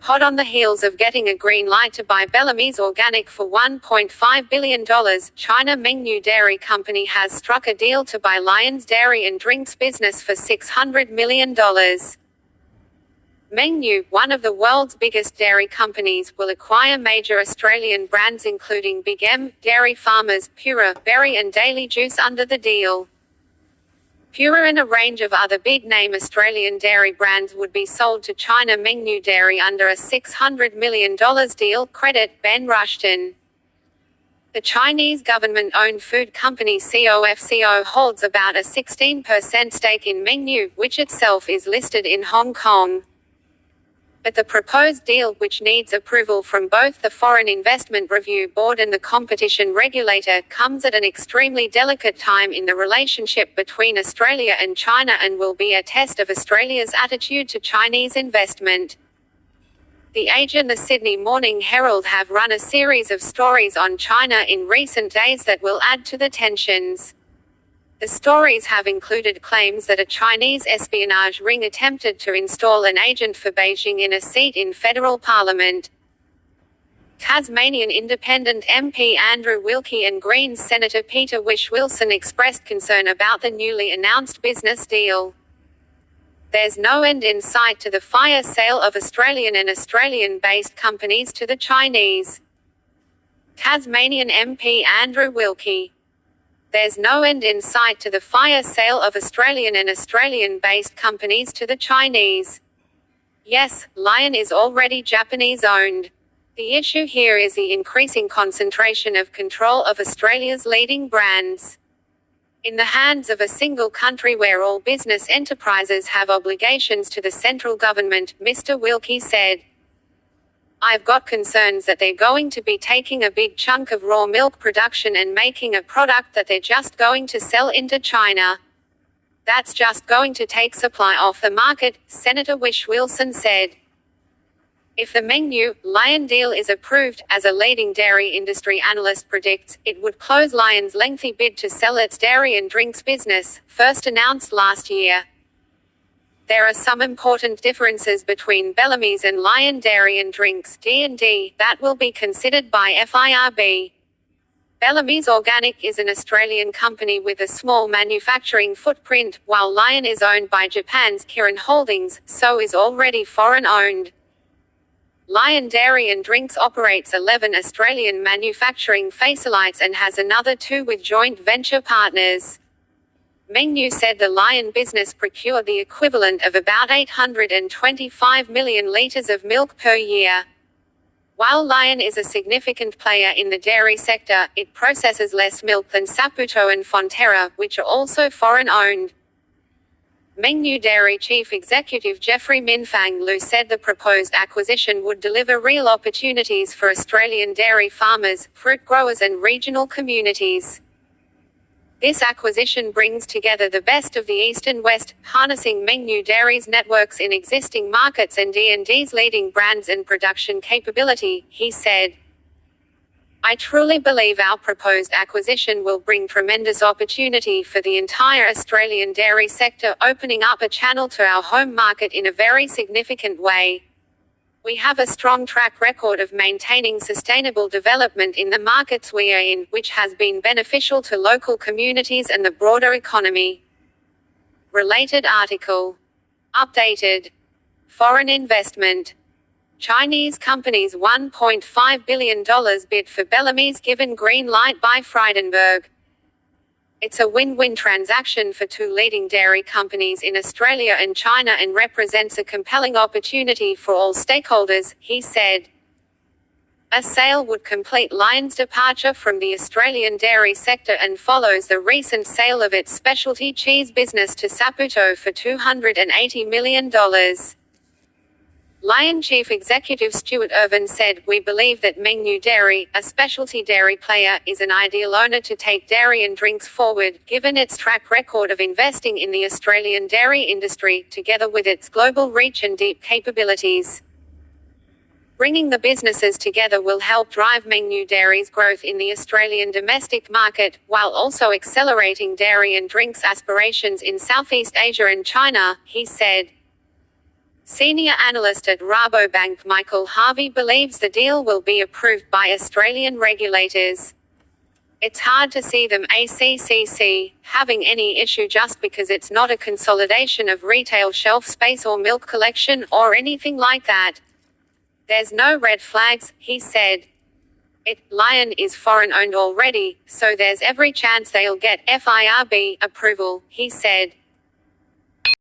Hot on the heels of getting a green light to buy Bellamy's Organic for $1.5 billion, China Mengniu Dairy Company has struck a deal to buy Lion's dairy and drinks business for $600 million. Mengniu, one of the world's biggest dairy companies, will acquire major Australian brands including Big M, Dairy Farmers, Pura, Berry and Daily Juice under the deal. Pura and a range of other big-name Australian dairy brands would be sold to China Mengniu Dairy under a $600 million deal, credit Ben Rushton. The Chinese government-owned food company COFCO holds about a 16% stake in Mengniu, which itself is listed in Hong Kong. But the proposed deal, which needs approval from both the Foreign Investment Review Board and the competition regulator, comes at an extremely delicate time in the relationship between Australia and China and will be a test of Australia's attitude to Chinese investment. The Age and the Sydney Morning Herald have run a series of stories on China in recent days that will add to the tensions. The stories have included claims that a Chinese espionage ring attempted to install an agent for Beijing in a seat in federal parliament. Tasmanian Independent MP Andrew Wilkie and Greens Senator Peter Whish-Wilson expressed concern about the newly announced business deal. There's no end in sight to the fire sale of Australian and Australian-based companies to the Chinese. Tasmanian MP Andrew Wilkie. There's no end in sight to the fire sale of Australian and Australian-based companies to the Chinese. Yes, Lion is already Japanese-owned. The issue here is the increasing concentration of control of Australia's leading brands in the hands of a single country where all business enterprises have obligations to the central government, Mr. Wilkie said. I've got concerns that they're going to be taking a big chunk of raw milk production and making a product that they're just going to sell into China. That's just going to take supply off the market, Senator Whish-Wilson said. If the Mengniu Lion deal is approved, as a leading dairy industry analyst predicts, it would close Lion's lengthy bid to sell its dairy and drinks business, first announced last year. There are some important differences between Bellamy's and Lion Dairy and Drinks (D&D) that will be considered by FIRB. Bellamy's Organic is an Australian company with a small manufacturing footprint, while Lion is owned by Japan's Kirin Holdings, so is already foreign-owned. Lion Dairy and Drinks operates 11 Australian manufacturing facilities and has another 2 with joint venture partners. Mengniu said the Lion business procured the equivalent of about 825 million litres of milk per year. While Lion is a significant player in the dairy sector, it processes less milk than Saputo and Fonterra, which are also foreign-owned. Mengniu Dairy Chief Executive Jeffrey Minfang Lu said the proposed acquisition would deliver real opportunities for Australian dairy farmers, fruit growers and regional communities. This acquisition brings together the best of the East and West, harnessing Mengniu Dairy's networks in existing markets and D&D's leading brands and production capability, he said. I truly believe our proposed acquisition will bring tremendous opportunity for the entire Australian dairy sector, opening up a channel to our home market in a very significant way. We have a strong track record of maintaining sustainable development in the markets we are in, which has been beneficial to local communities and the broader economy. Related article. Updated. Foreign investment. Chinese company's $1.5 billion bid for Bellamy's given green light by Frydenberg. It's a win-win transaction for 2 leading dairy companies in Australia and China and represents a compelling opportunity for all stakeholders, he said. A sale would complete Lion's departure from the Australian dairy sector and follows the recent sale of its specialty cheese business to Saputo for $280 million. Lion Chief Executive Stuart Irvin said, "We believe that Mengniu Dairy, a specialty dairy player, is an ideal owner to take dairy and drinks forward, given its track record of investing in the Australian dairy industry, together with its global reach and deep capabilities. Bringing the businesses together will help drive Mengniu Dairy's growth in the Australian domestic market, while also accelerating dairy and drinks aspirations in Southeast Asia and China," he said. Senior analyst at Rabobank Michael Harvey believes the deal will be approved by Australian regulators. It's hard to see them ACCC having any issue just because it's not a consolidation of retail shelf space or milk collection or anything like that. There's no red flags, he said. Lion is foreign owned already, so there's every chance they'll get FIRB approval, he said.